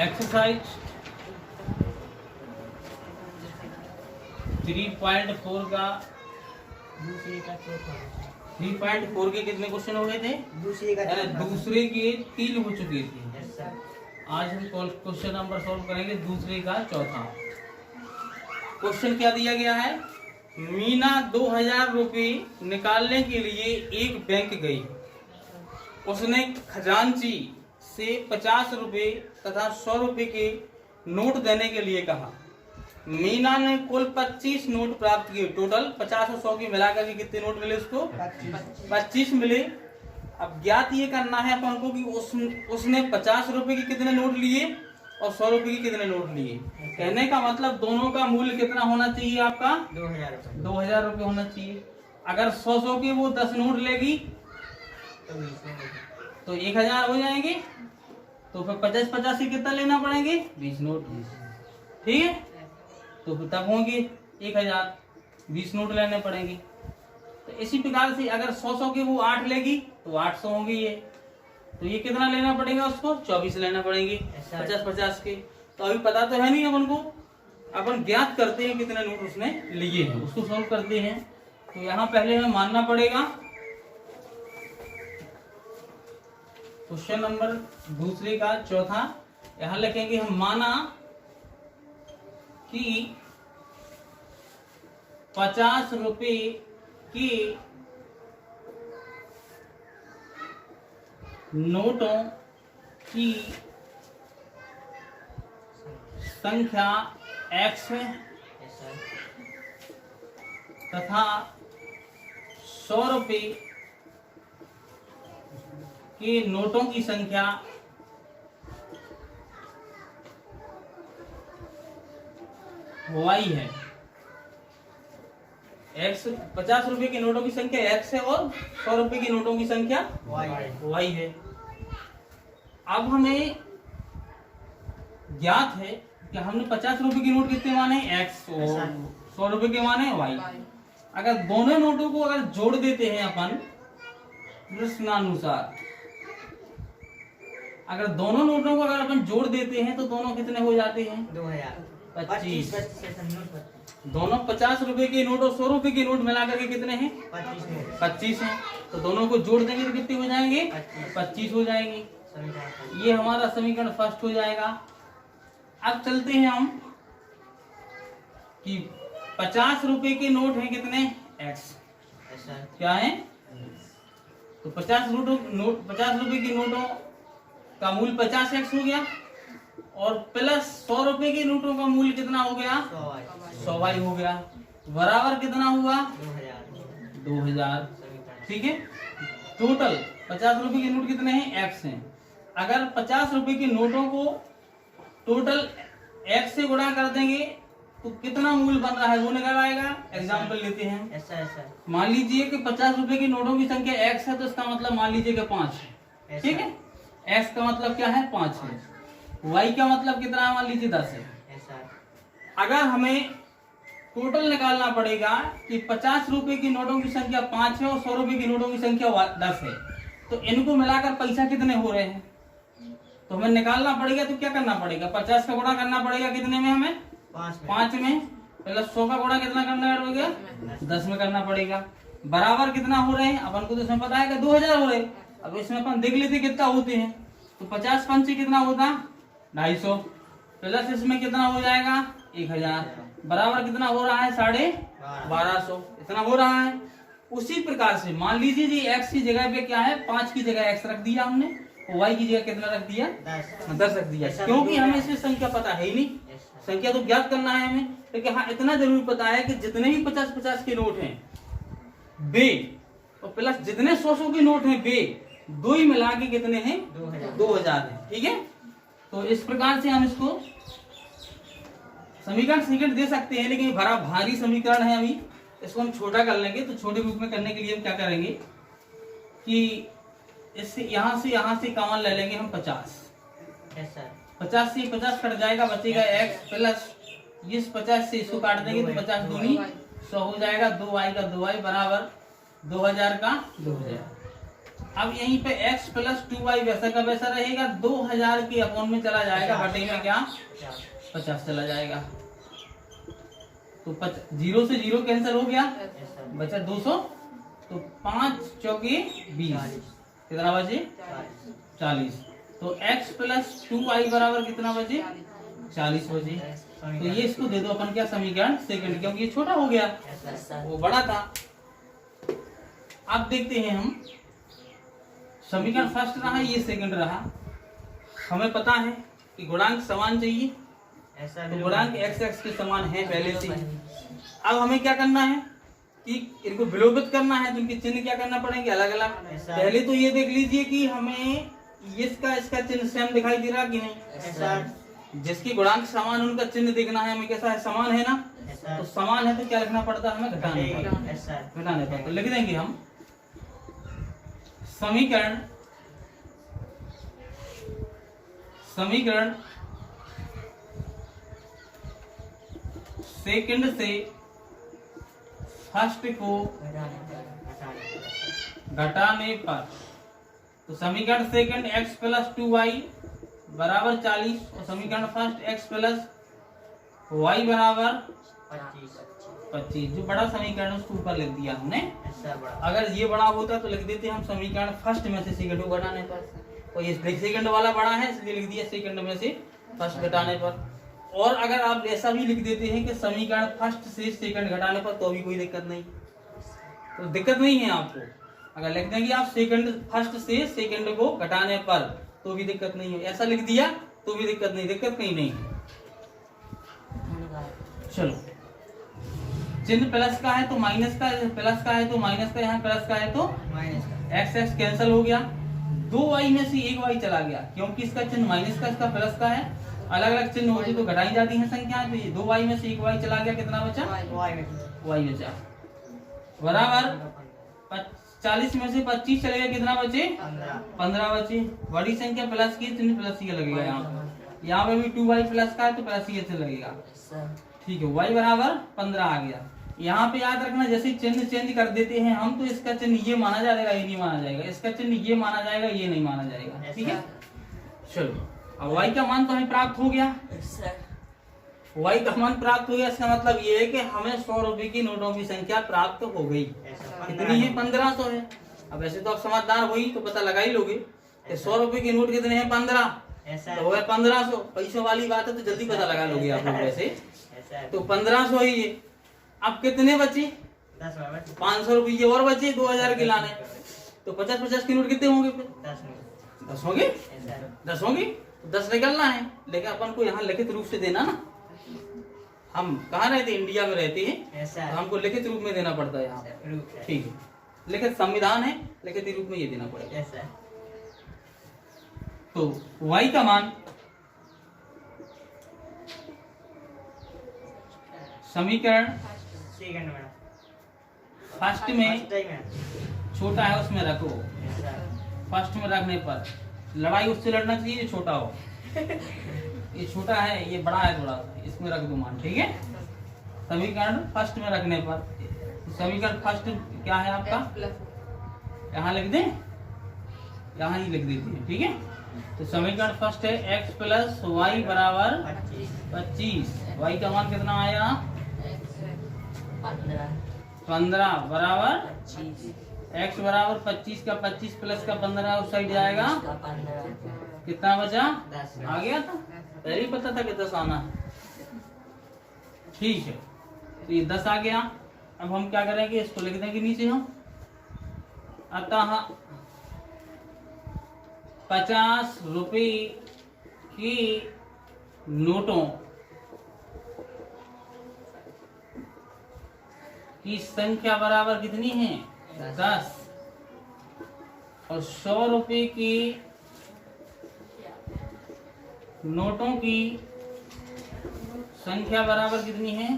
Exercise 3.4 का 3.4 के कितने क्वेश्चन हो गए थे? दूसरे के 3 हो चुके थे। आज हम क्वेश्चन नंबर सॉल्व करेंगे दूसरे का चौथा। क्वेश्चन क्या दिया गया है? मीना 2000 रुपये निकालने के लिए एक बैंक गई। उसने खजांची से 50 रुपये तथा 100 रुपये के नोट देने के लिए कहा। मीना ने कुल 25 नोट प्राप्त किए। टोटल 50 और 100 की मिलाकर के कितने नोट मिले उसको? 25 मिले। अब ज्ञात ये करना है अपन को कि उसने 50 रुपए के कितने नोट लिए और 100 रुपए के कितने नोट लिए। कहने का मतलब दोनों का मूल्य कितना होना चाहिए आपका? 2000 रुपये होना चाहिए। अगर 100 के वो 10 नोट लेगी तो 1000 हो जाएंगे। तो फिर 50 से कितना लेना पड़ेंगे? 20 नोट। ठीक है, तो फिर तब होंगे 1000, 20 नोट लेने पड़ेंगे। तो इसी प्रकार से अगर 100 के वो 8 लेगी तो 800 होंगे ये। तो ये कितना लेना पड़ेगा उसको? 24 लेना पड़ेंगे 50 के। तो अभी पता तो है नहीं अपन को, अपन ज्ञात करते हैं कितने नोट उसने लिए हैं, उसको सॉल्व करते हैं। तो यहाँ पहले हमें मानना पड़ेगा क्वेश्चन नंबर दूसरे का चौथा। यहाँ लिखेंगे हम माना कि 50 रुपए की नोटों की संख्या x है तथा 100 रुपए के नोटों की संख्या y है। x 50 रुपए के नोटों की संख्या x है और 100 रुपए की नोटों की संख्या y है। अब हमें ज्ञात है कि हमने 50 रुपए के नोट कितने माने? x और 100 रुपए के माने y। अगर दोनों नोटों को अगर जोड़ देते हैं अपन प्रश्नानुसार, अगर दोनों नोटों को अगर अपन जोड़ देते हैं तो दोनों कितने हो जाते हैं? 25। दोनों 50 रुपए के नोट और 100 रुपए के नोट मिलाकर के कितने हैं? 25 हैं। तो दोनों को जोड़ देंगे तो कितने हो जाएंगे? 25 हो जाएंगे। ये हमारा समीकरण फर्स्ट हो जाएगा। अब चलते हैं हम कि 50 रुपए के नोट हैं कितने? x। क्या है? तो 50 रुपए की नोटों का मूल्य 50x हो गया और प्लस 100 रुपए के नोटों का मूल्य कितना हो गया? 100y हो गया। बराबर कितना हुआ? 2000। ठीक है, टोटल 50 रुपए के नोट कितने हैं? x हैं। अगर 50 रुपए के नोटों को टोटल x से गुणा कर देंगे तो कितना मूल्य बन रहा है वो निकल आएगा। एग्जाम्पल लेते हैं। मान लीजिए कि 50 रुपए की नोटों की संख्या x है तो इसका मतलब मान लीजिए कि 5 है। ठीक है, x का मतलब क्या है? 5 है। y का मतलब कितना है? मान लीजिए 10 है। अगर हमें टोटल निकालना पड़ेगा कि 50 रुपए की नोटों की संख्या 5 है और 100 रुपए की नोटों की संख्या 10 है, तो इनको मिलाकर पैसा कितने हो रहे हैं तो हमें निकालना पड़ेगा। तो क्या करना पड़ेगा? 50 का गुणा करना पड़ेगा कितने में? हमें 5 में। प्लस 100 का गुणा कितना करना पड़ेगा? 10 में करना पड़ेगा। बराबर कितना हो रहे हैं? अपन को तो इसमें पता है कि 2000 हो रहे। अब इसमें अपन देख लेते कितना होते हैं। तो 50 पंचे कितना होता? 250। प्लस इसमें कितना हो जाएगा? 1000। बराबर कितना हो रहा है? 1250। इतना हो रहा है। उसी प्रकार से मान लीजिए जी x की जगह पे क्या है? 5 की जगह x रख दिया हमने और y की जगह कितना रख दिया? 10 रख दिया। क्योंकि हमें इसमें संख्या पता है ही नहीं, संख्या तो ज्ञात करना है हमें। लेकिन हाँ इतना जरूर पता है कि जितने भी 50-50 के नोट हैं बे और प्लस जितने 100 के नोट हैं बे, दो ही मिला के कितने हैं? 2000 है। ठीक है, तो इस प्रकार से हम इसको समीकरण दे सकते हैं, लेकिन बड़ा भारी समीकरण है। अभी इसको हम छोटा कर लेंगे। तो छोटे रूप में करने के लिए हम क्या करेंगे कि इससे यहाँ से कॉमन ले लेंगे हम 50। 50 से 50 कट जाएगा, बचेगा x प्लस इस 50 से इसको काट देंगे तो 50 दूनी 100 हो जाएगा। 2y का 2y बराबर 2000 का 2000। अब यहीं पे x प्लस 2y वैसा का वैसा रहेगा, 2000 के अपॉन में चला जाएगा, बटे में क्या 50 चला जाएगा। तो 0 से 0 कैंसिल हो गया, बचा 200। तो 5 चौके 20, कितना बचे 40। तो x प्लस 2y बराबर कितना बचे 40 बचे। तो ये इसको दे दो अपन क्या समीकरण सेकंड, क्योंकि ये छोटा हो गया वो बड़ा था। अब देखते हैं हम, समीकरण फर्स्ट रहा, ये सेकंड रहा। हमें पता है कि गुणांक समान चाहिए, तो गुणांक x x के समान है पहले से। अब हमें क्या करना है कि इनको विलोपित करना है, तो इनके चिन्ह क्या करना पड़ेंगे अलग अलग। पहले तो ये देख लीजिए कि हमें इसका चिन्ह सेम दिखाई दे रहा कि नहीं। जिसकी गुणांक समान उनका चिन्ह देखना है हमें, कैसा है समान है ना, तो समान है तो क्या लिखना पड़ता है हमें घटाने पर। तो लिख देंगे हम समीकरण सेकंड से फर्स्ट को घटाने पर, तो समीकरण सेकंड x प्लस 2y बराबर 40 और समीकरण फर्स्ट x प्लस y बराबर 25। जो बड़ा समीकरण है उसको ऊपर लिख दिया हमने। अगर ये बड़ा होता तो लिख देते हम समीकरण फर्स्ट में से सेकंड को घटाने पर, और ये सेकंड वाला बड़ा है इसलिए लिख दिया सेकंड में से फर्स्ट घटाने पर। और अगर आप ऐसा भी लिख देते हैं कि समीकरण फर्स्ट से सेकंड घटाने पर, तो भी कोई दिक्कत नहीं, तो दिक्कत नहीं है आपको। अगर लिख देंगे आप सेकंड फर्स्ट से सेकंड को घटाने पर, तो भी दिक्कत नहीं है। ऐसा लिख दिया तो भी दिक्कत नहीं, दिक्कत कहीं नहीं है। चलो, चिन्ह प्लस का है तो माइनस का, प्लस का है तो माइनस का, यहाँ प्लस का है तो माइनस का। एक्स एक्स कैंसिल हो गया, 2y में से 1y चला गया, क्योंकि इसका चिन्ह माइनस का इसका प्लस का है। अलग अलग चिन्ह होते तो घटाई जाती हैं संख्याएं, तो ये 2y में से 1y चला गया, कितना बचा y बचा बराबर 40 में से 25 चले गया, कितना बचे 15 बचे। बड़ी संख्या प्लस की चिन्ह प्लस ही लगेगा, यहाँ पे भी 2y प्लस का है तो प्लस ही ऐसे लगेगा, ठीक है। y बराबर 15 आ गया। यहाँ पे याद रखना, जैसे चिन्ह चेंज कर देते हैं हम, तो इसका चिन्ह ये माना जाएगा ये नहीं माना जाएगा, इसका चिन्ह ये माना जाएगा ये नहीं माना जाएगा, ठीक है। चलो, अब y का मान तो हमें प्राप्त हो गया, y का मान प्राप्त हो गया। इसका मतलब ये है कि हमें 100 रुपए की नोटों की संख्या प्राप्त हो गई। कितनी है 1500 है। अब ऐसे तो आप समझदार हुई तो पता लगा ही लोगे कि 100 रुपए के नोट कितने हैं 15, तो हो गया 1500। पैसों वाली बात है तो जल्दी पता लगा लोगे आप लोग वैसे, तो 1500 ही है। अब कितने बचे 500 रुपये और बचे 2000 के लाने, तो 50-50 के नोट कितने होंगे फिर 10 होंगे, 10 होंगे, 10 निकलना है। लेकिन अपन को यहाँ लिखित रूप से देना ना, हम कहाँ रहते इंडिया में रहते हैं, तो हमको लिखित रूप में देना पड़ता है यहाँ, ठीक है। लिखित संविधान है, लिखित रूप में ये देना पड़ेगा। तो y का मान समीकरण फर्स्ट में छोटा है उसमें रखो, फर्स्ट में रखने पर लड़ाई उससे लड़ना चाहिए जो छोटा हो। ये छोटा है ये बड़ा है थोड़ा, इसमें रख दो मान, ठीक है। समीकरण फर्स्ट में रखने पर, समीकरण फर्स्ट क्या है आपका, यहाँ लिख दें, यहाँ ही लिख देते हैं, ठीक है। तो समीकरण फर्स्ट है x प्लस वाई बराबर 25। y का मान कितना आया 15 बराबर x बराबर 25 का 25 प्लस का 15 उस साइड जाएगा, कितना बचा आ गया था, पहले ही पता था कि 10 आना है, ठीक है। तो ये 10 आ गया। अब हम क्या करेंगे, इसको लिख देंगे नीचे हम, अतः 50 रुपए की नोटों की संख्या बराबर कितनी है 10, और 100 रुपए की नोटों की संख्या बराबर कितनी है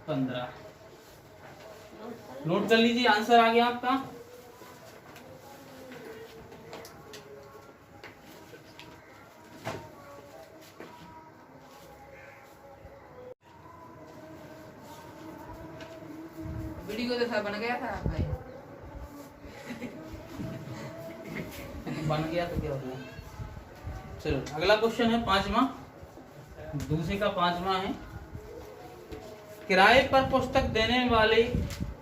15। नोट कर लीजिए, आंसर आ गया आपका। वीडियो तो बन गया था भाई। बन गया तो क्या होगा। चलो अगला क्वेश्चन है 5वां, दूसरे का 5वां है। किराए पर पुस्तक देने वाले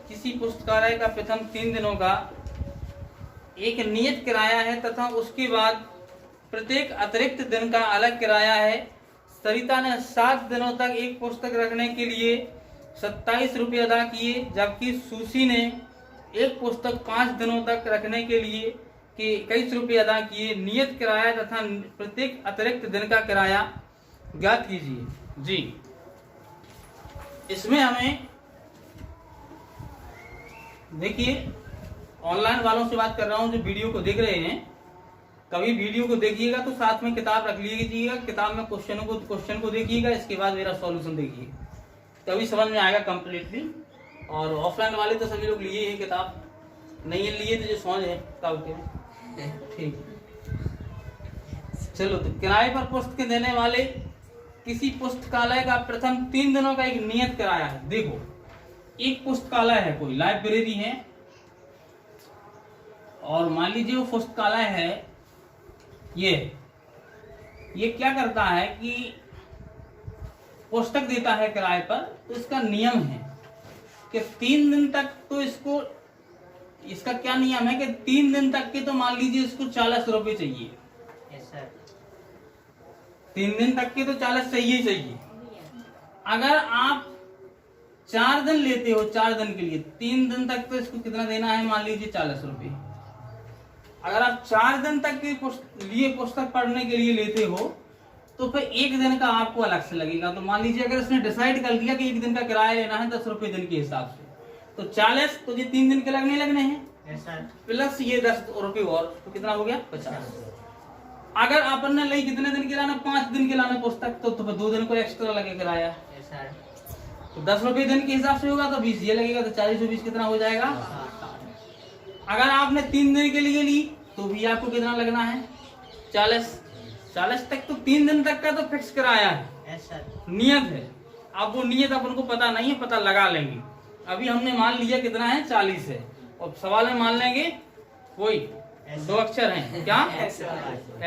किसी पुस्तकालय का प्रथम 3 दिनों का एक नियत किराया है तथा उसके बाद प्रत्येक अतिरिक्त दिन का अलग किराया है। सरिता ने 7 दिनों तक एक पुस्तक रखने के लिए 27 रुपये अदा किए, जबकि सुशी ने एक पुस्तक 5 दिनों तक रखने के लिए 21 रुपये अदा किए। नियत किराया तथा प्रत्येक अतिरिक्त दिन का किराया ज्ञात कीजिए। जी, इसमें हमें देखिए, ऑनलाइन वालों से बात कर रहा हूं जो वीडियो को देख रहे हैं, कभी वीडियो को देखिएगा तो साथ में किताब रख लीजिएगा, किताब में क्वेश्चन को देखिएगा, इसके बाद मेरा सॉल्यूशन देखिए, तभी समझ में आएगा कंप्लीटली। और ऑफलाइन वाले तो सभी लोग लिए हैं किताब, नहीं लिए तो जो समझ है किताब के। ठीक, चलो तो किराए पर पुस्तकें देने वाले किसी पुस्तकालय का प्रथम 3 दिनों का एक नियत किराया है। देखो, एक पुस्तकालय है, कोई लाइब्रेरी है, और मान लीजिए वो पुस्तकालय है, ये क्या करता है कि पुस्तक देता है किराए पर, तो इसका नियम है कि 3 दिन तक तो इसका क्या नियम है कि 3 दिन तक के तो मान लीजिए इसको 40 रुपये चाहिए। yes, 3 दिन तक के तो 40 चाहिए। अगर आप 4 दिन लेते हो, 4 दिन के लिए 3 दिन तक तो इसको कितना देना है, मान लीजिए 40 रुपये। अगर आप 4 दिन तक के लिए पुस्तक पढ़ने के लिए लेते हो तो फिर 1 दिन का आपको अलग से लगेगा। तो मान लीजिए अगर इसने डिसाइड कर लिया कि 1 दिन का किराया लेना है 10 रुपये दिन के हिसाब से, तो 40 तो ये 3 दिन के लगने हैं, प्लस ये 10 रुपये और, तो कितना हो गया 50। अगर अपन ने ली कितने दिन के लाना, 5 दिन के लाना पुस्तक, तो 2 दिन को एक्स्ट्रा लगे किराया, तो 10 रुपये दिन के हिसाब से होगा, तो 20 ये लगेगा, तो 40 20 कितना हो जाएगा। अगर आपने 3 दिन के लिए ली तो भी आपको कितना लगना है 40 तक, तो 3 दिन तक का तो फिक्स किराया है, नियत है। अब वो नियत अपन को पता नहीं है, पता लगा लेंगे। अभी हमने मान लिया कितना है 40 है, और सवाल में मान लेंगे कोई 2 अक्षर हैं, क्या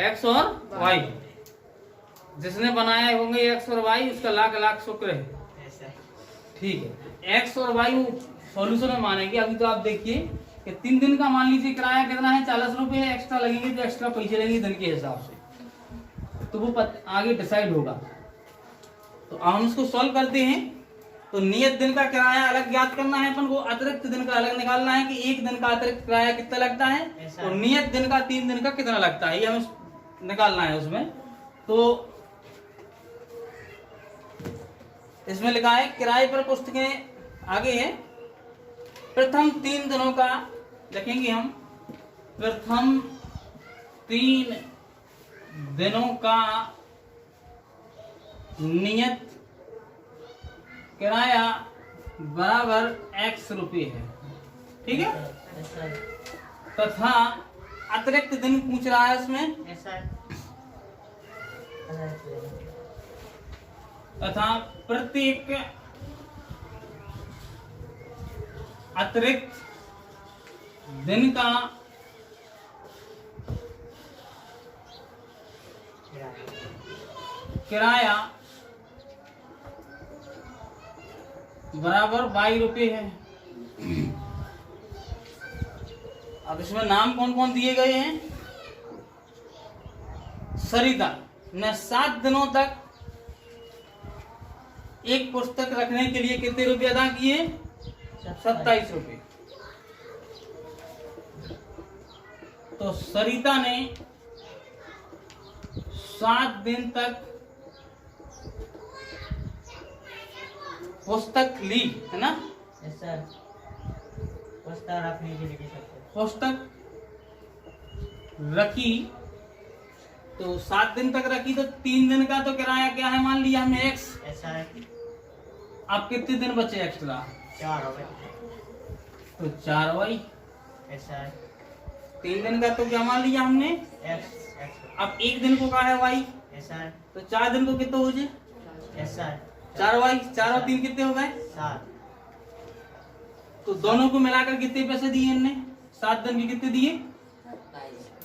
एक्स और वाई। जिसने बनाया होंगे एक्स और वाई, उसका लाख लाख शुक्र है। ठीक है, एक्स और वाई वो सॉल्यूशन में मानेंगे। अभी तो आप देखिए कि 3 दिन का मान लीजिए किराया कितना है 40 रुपये है, एक्स्ट्रा लगेंगे तो एक्स्ट्रा पैसे लगेंगे दिन के हिसाब से, तो वो आगे डिसाइड होगा। तो हम इसको सॉल्व करते हैं। तो नियत दिन का किराया अलग ज्ञात करना है अपन को, अतिरिक्त दिन का अलग निकालना है कि 1 दिन का अतिरिक्त किराया कितना लगता है, और नियत दिन का 3 दिन का कितना लगता है, ये हमें निकालना है उसमें। तो इसमें लिखा है किराए पर पुस्तकें, आगे है प्रथम 3 दिनों का, देखेंगे हम प्रथम 3 दिनों का नियत किराया बराबर x रुपये है, ठीक है। तथा अतिरिक्त दिन पूछ रहा है उसमें, तथा प्रत्येक अतिरिक्त दिन का किराया बराबर 22 रुपये है। अब इसमें नाम कौन कौन दिए गए हैं। सरिता ने 7 दिनों तक एक पुस्तक रखने के लिए कितने रुपये अदा किए, 27 रुपये। तो सरिता ने 7 दिन तक पुस्तक ली, है ना। सर, पुस्तक रखने के लिए पुस्तक रखी, तो 7 दिन तक रखी, तो 3 दिन का तो किराया क्या है, मान लिया हमने एक्स। अब कितने दिन बचे एक्स्ट्रा, 4 हो गए, तो 4 वाई। 3 दिन का तो क्या मान लिया हमने एक्स। अब 1 दिन को कहा है वाई, तो 4 दिन को कितने हो जाए, 4 वाई। 4 और 3 कितने हो गए, 7। तो दोनों को मिलाकर कितने पैसे दिए हमने, 7 दिन के कितने दिए,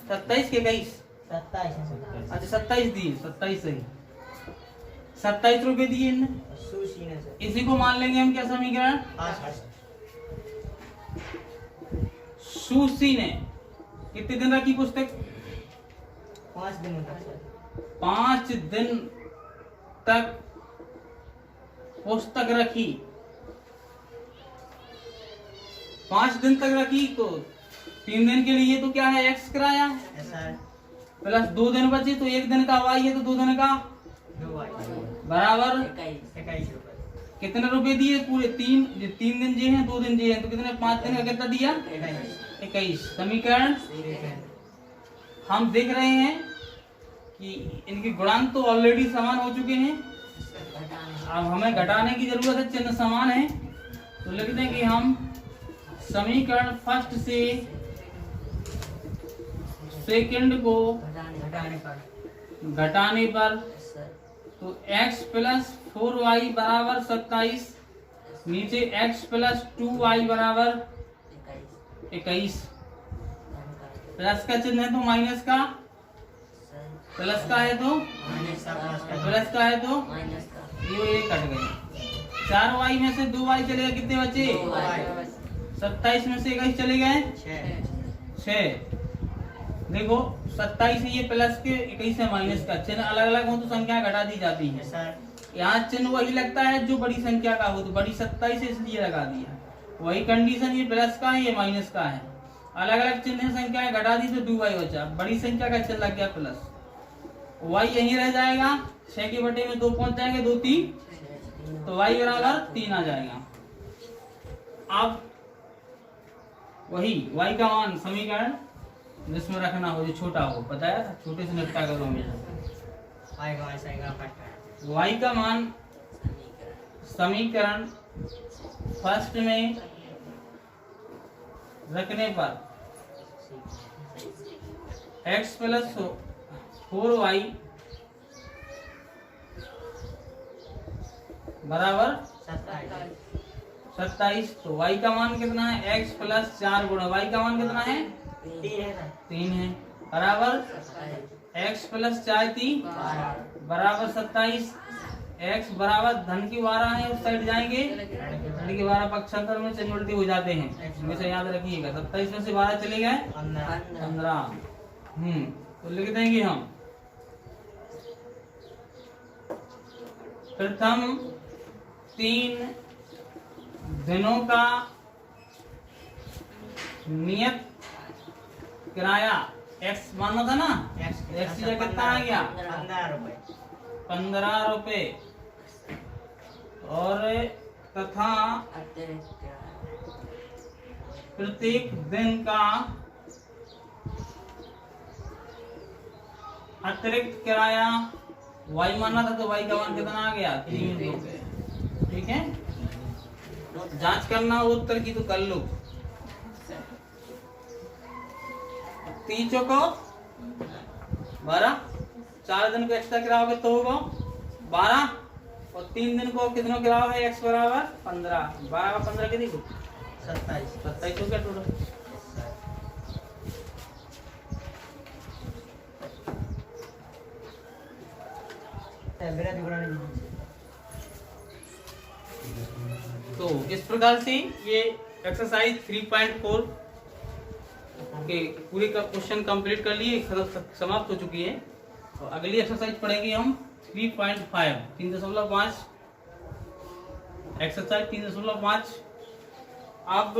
27 के 21? 27 है सर। अच्छा 27 दिए, 27 सही, 27 रुपए दिए इनने। सुशील है सर। इसी को मान लेंगे हम क्या समीकरण? हाँ सर। सुशी ने कितने दिन रखी पुस्तक? 5 दिन तक सर। 5 दिन तक पुस्तक रखी। 5 दिन तक रखी तो 3 दिन के लिए तो क्या है x किराया है सर। प्लस 2 दिन बचे तो 1 दिन का y है तो 2 दिन का 2 बराबर 21 रुपए। कितने रुपए दिए? पूरे 3 दिन जे हैं, 2 दिन जे हैं तो कितने? 5 दिन का कितना दिया? 21। समीकरण हम देख रहे हैं कि इनके गुणांक तो ऑलरेडी समान हो चुके हैं, अब हमें घटाने की जरूरत है, चिन्ह समान है तो लिखते हैं कि हम समीकरण फर्स्ट से सेकंड को घटाने पर तो x प्लस 4y बराबर 27, नीचे x प्लस 2y बराबर 21, प्लस का चिन्ह है तो माइनस का, प्लस का है तो प्लस का है तो ये कट गए। 4y में से 2y चले गए, कितने बचे? 27 में से 21 चले गए 6। देखो 27 है ये प्लस के, 21 है माइनस का, चिन्ह अलग अलग हो तो संख्या घटा दी जाती है। यहाँ चिन्ह वही लगता है जो बड़ी संख्या का हो, तो बड़ी 27 है इसलिए लगा दिया। वही कंडीशन, ये प्लस का है ये माइनस का है, अलग अलग चिन्ह संख्याएं घटा दी तो 2y बचा, बड़ी संख्या का चिन्ह लग गया प्लस, y यहीं रह जाएगा, 6 के बटे में 2 पहुंच जाएंगे, 2 3 तो y बराबर 3 आ जाएगा। अब वही y का मान समीकरण जिसमें रखना हो, जो छोटा हो, बताया था छोटे से निपटा करो हमेशा। y का मान समीकरण फर्स्ट में रखने पर x प्लस 4y बराबर 27, तो y का मान कितना है? x प्लस 4 गुणा y का मान कितना है? 3 है, बराबर x प्लस 4 3 बराबर 27, x बराबर धन की 12 है, उस साइड जाएंगे धन की 12 पक्षांतर में चिन्ह उल्टे हो जाते हैं, हमेशा याद रखिएगा। 27 में से 12 चले गए 15। तो लिख देंगे हम प्रथम 3 दिनों का नियत किराया x माना था ना, x या कितना आ गया? 15 रुपए, और तथा प्रत्येक दिन का अतिरिक्त किराया y माना था तो y का मान कितना आ गया? 3 रुपए। ठीक है, जांच करना हो उत्तर की तो कर लो। 3 चौको 12, 4 दिन को एक्स्ट्रा गिराओगे तो होगा 12, और 3 दिन को कितना गिराओ है? x बराबर 15, 12 का 15 कितनी को? 27 हो गया टोटल। तो इस प्रकार से ये एक्सरसाइज 3.4 के पूरे का क्वेश्चन कंप्लीट कर लिए, समाप्त हो चुकी है। तो अगली एक्सरसाइज पढ़ेंगे हम 3.5 3.5 एक्सरसाइज 3.5। अब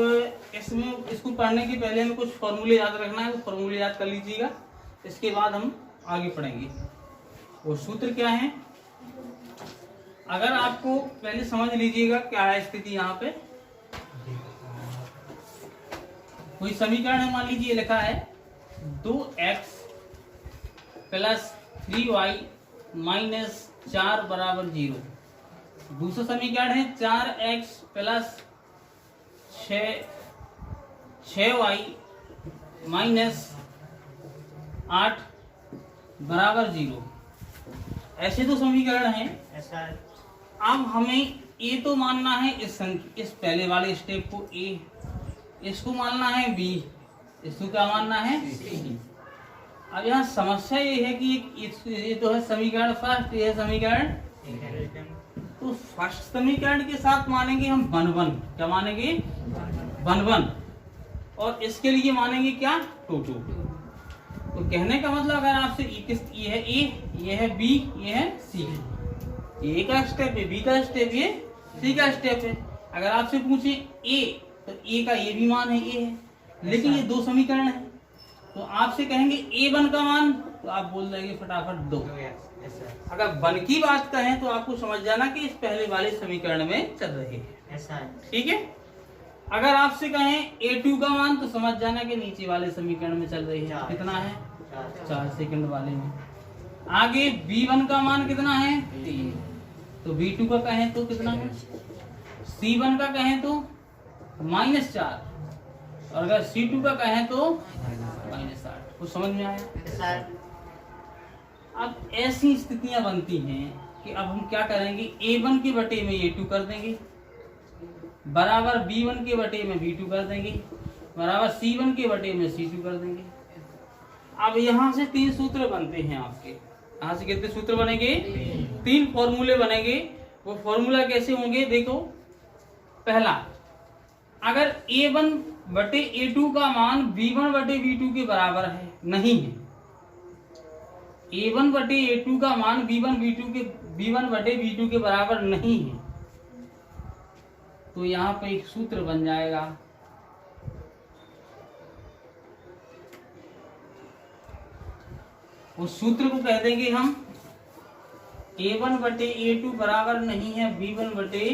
इसमें इसको पढ़ने के पहले हमें कुछ फॉर्मूले याद रखना है, तो फॉर्मूले याद कर लीजिएगा, इसके बाद हम आगे पढ़ेंगे। वो सूत्र क्या है अगर आपको पहले समझ लीजिएगा क्या है स्थिति। यहाँ पे कोई समीकरण है, मान लीजिए लिखा है 2x प्लस 3y माइनस 4 बराबर 0। दूसरा समीकरण है 4x प्लस 6y माइनस 8 बराबर 0। ऐसे दो समीकरण हैं। अब हमें ए तो मानना है इस पहले वाले स्टेप को ए, इसको मानना है बी, इसको क्या मानना है सी। अब यहाँ समस्या ये है कि ये तो है समीकरण फर्स्ट, ये है समीकरण, तो फर्स्ट समीकरण के साथ मानेंगे हम 1 1, क्या मानेंगे 1 1, और इसके लिए मानेंगे क्या 2 2। तो कहने का मतलब अगर आपसे ये है ए, ये है बी, ये है सी, ए का स्टेप है, बी का स्टेप, ये सी का स्टेप है। अगर आपसे पूछे ए, तो ए का ये भी मान है, ए है, लेकिन ये 2 समीकरण है, तो आपसे कहेंगे A1 का मान, तो आप बोल देंगे फटाफट 2। अगर 1 की बात कहें तो आपको समझ जाना कि इस पहले वाले समीकरण में चल रहे हैं, ठीक है। अगर आपसे कहें A2 का मान, तो समझ जाना कि नीचे वाले समीकरण में चल रही है, कितना है 4 सेकंड वाले में। आगे B1 का मान कितना है 3, तो B2 का कहें तो कितना है, C1 का कहें तो -4, और अगर C2 का कहें तो -8। कुछ समझ में आया? अब ऐसी स्थितियां बनती हैं कि अब हम क्या करेंगे, A1 के बटे में A2 कर देंगे, बराबर B1 के बटे में B2 कर देंगे, बराबर C1 के बटे में C2 कर देंगे। अब यहाँ से 3 सूत्र बनते हैं आपके, यहाँ से कितने सूत्र बनेंगे, 3 फॉर्मूले बनेंगे। वो फॉर्मूला कैसे होंगे देखो, पहला, अगर A1 बटे A2 का मान B1 बटे B2 के बराबर है, नहीं है, A1 बटे A2 का मान B1 बटे B2 के बराबर नहीं है, तो यहाँ पे एक सूत्र बन जाएगा, उस सूत्र को कह देंगे हम A1 बटे A2 बराबर नहीं है B1 बटे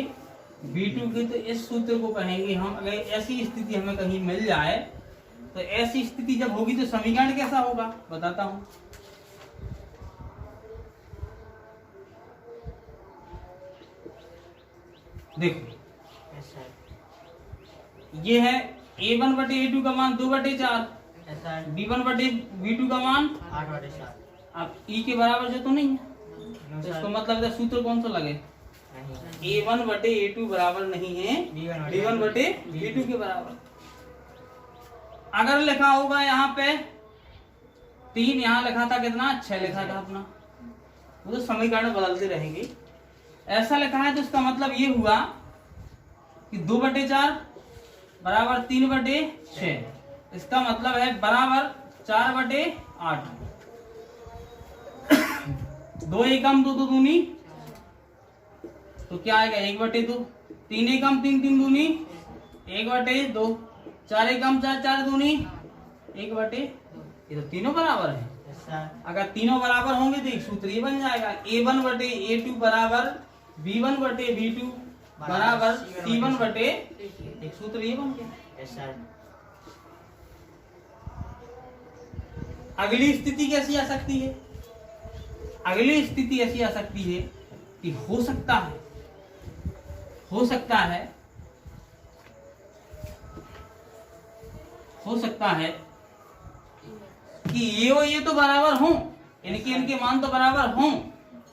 B2 की, तो इस सूत्र को कहेंगे हम। अगर ऐसी स्थिति हमें कहीं मिल जाए, तो ऐसी स्थिति जब होगी तो समीकरण कैसा होगा बताता हूं। देखो ये है A1 बटे A2 का मान 2 बटे 4, B1 बटे B2 का मान 8 बटे 4। अब E के बराबर जो तो नहीं है, तो इसका मतलब सूत्र कौन सा लगे, A1 बटे A2 बराबर नहीं है B1 बटे B2 के बराबर। अगर लिखा होगा यहाँ पे 3, यहाँ लिखा था कितना 6 लिखा था अपना, वो तो समीकरण बदलते रहेंगे। ऐसा लिखा है तो इसका मतलब ये हुआ कि 2 बटे 4 बराबर 3 बटे 6, इसका मतलब है बराबर 4 बटे 8। 2 एकम 2 2 दूनी, तो क्या आएगा 1 बटे 2, 3 एकम 3 3 दूनी 1 बटे 2, 4 एकम 4 4 दूनी 1 बटे, ये तो तीनों बराबर है। अगर तीनों बराबर होंगे तो एक सूत्र ये बन जाएगा, A1 बटे A2 बराबर B1 बटे B2 बराबर C1 बटे, एक सूत्र ये बन गया। अगली स्थिति कैसी आ सकती है, अगली स्थिति ऐसी आ सकती है कि हो सकता है कि ये और ये तो बराबर हों, यानी कि इनके मान तो बराबर हों,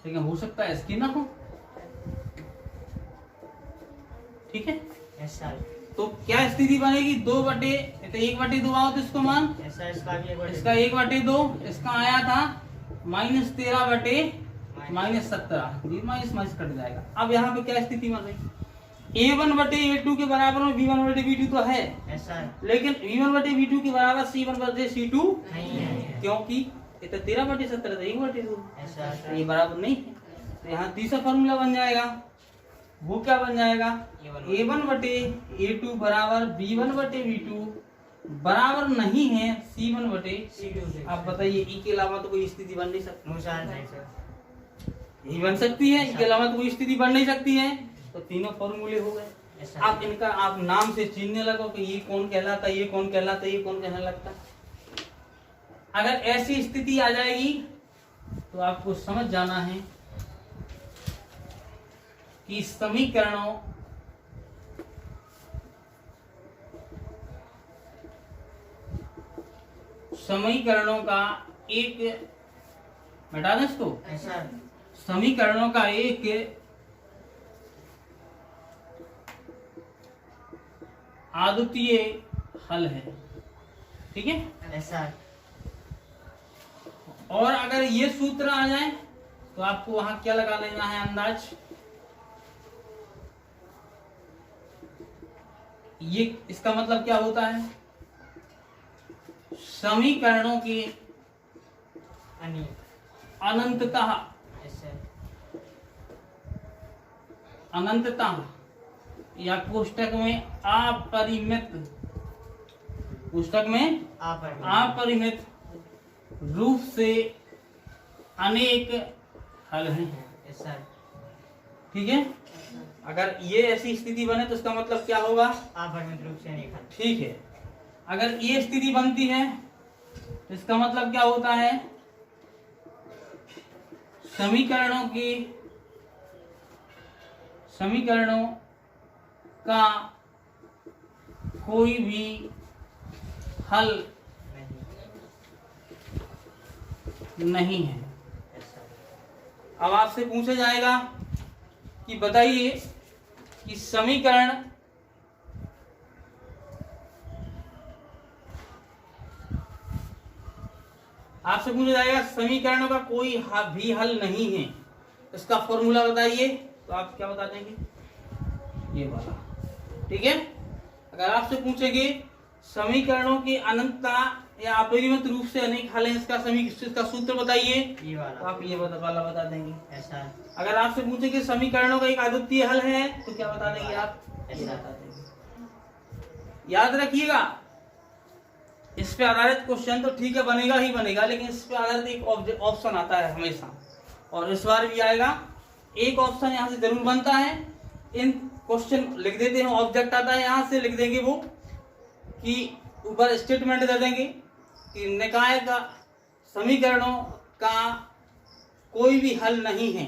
लेकिन हो सकता है इसकी ना हो, ठीक है। तो क्या स्थिति बनेगी, 2 बटे, तो 1 बटे 2 आओ तो इसको मान, इसका 1 बटे 2, इसका आया था -13 बटे -17, माइनस कट जाएगा। अब यहाँ पे क्या स्थिति बन रही, A1 बटे A2 के बराबर में B1 बटे B2 तो है, लेकिन B1 बटे B2 के बराबर C1 बटे C2 नहीं है, क्योंकि ये तो 13 बटे 17 था, 1 बटे 2, ये बराबर नहीं है। तो यहाँ तीसरा फॉर्मूला बन जाएगा, वो क्या बन जाएगा, A1 बटे A2 बराबर B1 बटे B2 बराबर नहीं है C1 बटे C2। आप बताइए E के अलावा तो कोई स्थिति बन नहीं सकती, यही बन सकती है, इसके अलावा तो कोई स्थिति बन नहीं सकती है। तो तीनों फॉर्मूले हो गए। आप इनका आप नाम से चीनने लगो कि ये कौन कहलाता, ये कौन कहलाता, ये कौन कहने लगता। अगर ऐसी स्थिति आ जाएगी तो आपको समझ जाना है कि समीकरणों का एक, बता दें इसको, समीकरणों का एक अद्वितीय हल है, ठीक है। और अगर ये सूत्र आ जाए तो आपको वहां क्या लगा लेना है अंदाज, ये इसका मतलब क्या होता है, समीकरणों की अनि अनंतता, यस सर अनंतता या कोष्टक में अपरिमित, पुस्तक में आप अपरिमित रूप से अनेक हल हैं। यस सर ठीक है, अगर ये ऐसी स्थिति बने तो इसका मतलब क्या होगा, आप परिमित रूप से अनेक हल। ठीक है, अगर ये स्थिति बनती है तो इसका मतलब क्या होता है, समीकरणों का कोई भी हल नहीं है। यस सर अब आपसे पूछा जाएगा कि बताइए कि समीकरण आपसे पूछा जाएगा समीकरणों का कोई भी हल नहीं है, इसका फॉर्मूला बताइए, तो आप क्या बता देंगे, ये वाला। ठीक है, अगर आपसे पूछेंगे समीकरणों की अनंतता या अपरिमित रूप से अनेक हल हैं, इसका सूत्र बताइए, ये तो वाला आप ये वाला बता देंगे। यस सर अगर आपसे पूछेंगे समीकरणों का एक अद्वितीय हल है तो क्या बता देंगे आप, ये बता देंगे। याद रखिएगा, इस पे आधारित क्वेश्चन तो ठीक है बनेगा ही बनेगा, लेकिन इस पे आधारित एक ऑप्शन आता है हमेशा, और इस बार भी आएगा। एक ऑप्शन यहाँ से जरूर बनता है, इन क्वेश्चन लिख देते हैं, ऑब्जेक्ट आता है यहाँ से लिख देंगे वो कि ऊपर स्टेटमेंट दे देंगे कि निकाय का समीकरणों का कोई भी हल नहीं है,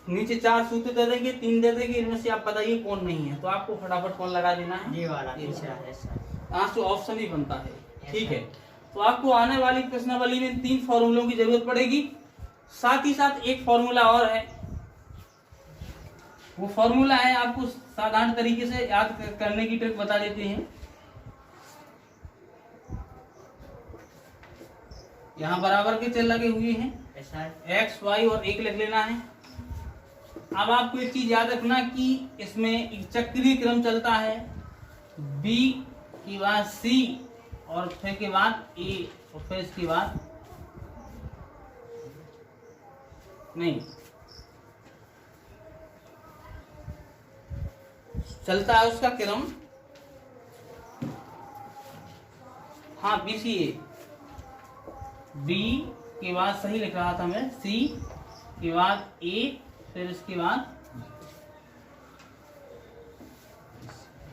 नीचे 4 सूत्र दे देंगे, 3 दे देंगे, इनमें से आप बताइए कौन नहीं है, तो आपको फटाफट कौन लगा देना है, ये वाला तीसरा। यस सर यहाँ से ऑप्शन ही बनता है। ठीक है, तो आपको आने वाली प्रश्नावली में 3 फॉर्मूलों की जरूरत पड़ेगी, साथ ही साथ एक फॉर्मूला और है, वो फॉर्मूला है, आपको साधारण तरीके से याद करने की ट्रिक बता देते हैं। यहाँ बराबर के चल लगे हुए हैं, यस सर x y और 1 लिख लेना है। अब आपको एक चीज याद रखना कि इसमें एक चक्रीय क्रम चलता है, b के बाद c और फिर के बाद a और फिर इसके बाद नहीं चलता है उसका क्रम, हाँ बी सी ए, बी के बाद सही लिख रहा था मैं, सी के बाद ए, फिर इसके बाद,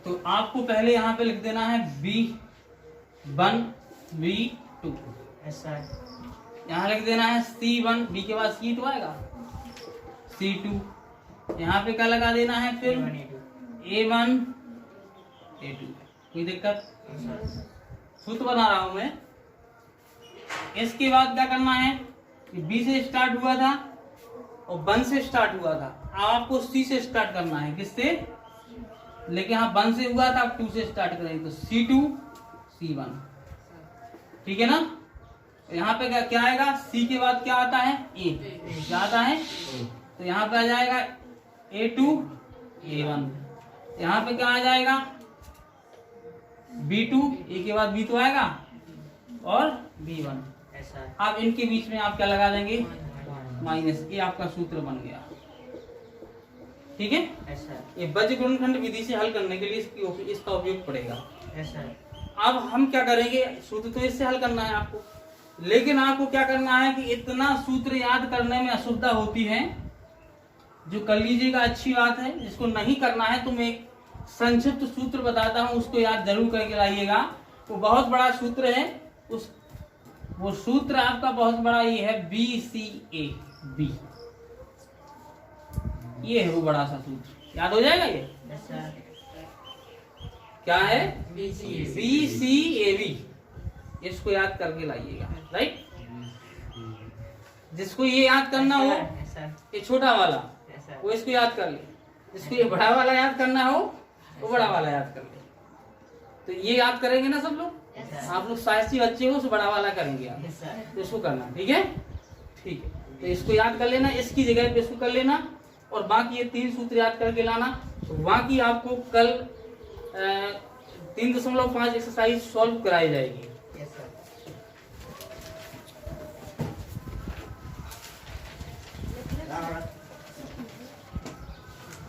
तो आपको पहले यहाँ पे लिख देना है B1 B2, यस सर यहाँ लिख देना है C1, B के बाद C तो आएगा, C2, यहाँ पे क्या लगा देना है फिर A1 A2, कोई दिक्कत, सूत्र बना रहा हूं मैं। इसके बाद क्या करना है कि B से स्टार्ट हुआ था और 1 से स्टार्ट हुआ था, अब आपको C से स्टार्ट करना है, किससे, लेकिन यहाँ 1 से हुआ था, अब 2 से स्टार्ट करेंगे, तो C2 C1, ठीक है ना। यहाँ पे क्या आएगा, C के बाद क्या आता है, A, क्या आता है, तो यहाँ पे आ जाएगा A2 A1, यहाँ पे क्या आ जाएगा B2, A के बाद B तो आएगा और B1, यस सर अब इनके बीच में आप क्या लगा देंगे, माइनस, ये आपका सूत्र बन गया। ठीक है, यस सर ये बज गुणनखंड विधि से हल करने के लिए इसका उपयोग पड़ेगा। यस सर अब हम क्या करेंगे, सूत्र तो इससे हल करना है आपको, लेकिन आपको क्या करना है कि इतना सूत्र याद करने में असुविधा होती है, जो कर लीजिएगा अच्छी बात है, जिसको नहीं करना है तो मैं एक संक्षिप्त सूत्र बताता हूं, उसको याद जरूर करके लाइएगा। वो बहुत बड़ा सूत्र है, वो सूत्र आपका बहुत बड़ा ये है, BCA B, ये है वो बड़ा सा सूत्र, याद हो जाएगा ये, यस सर क्या है, BCA BCAB, इसको याद करके लाइएगा, राइट। जिसको ये याद करना हो, यस सर ये छोटा वाला यस सर वो इसको याद कर ले, जिसको ये बड़ा वाला याद करना हो वो बड़ा वाला याद कर ले। तो ये याद करेंगे ना सब लोग, आप लोग साहसी बच्चे हो, तो बड़ा वाला करेंगे आप, Yes, sir. तो इसको करना, ठीक है। ठीक है, तो इसको याद कर लेना, इसकी जगह पे इसको कर लेना, और बाकी ये 3 सूत्र याद करके लाना। तो बाकी आपको कल 3.5 एक्सरसाइज सॉल्व कराई जाएगी।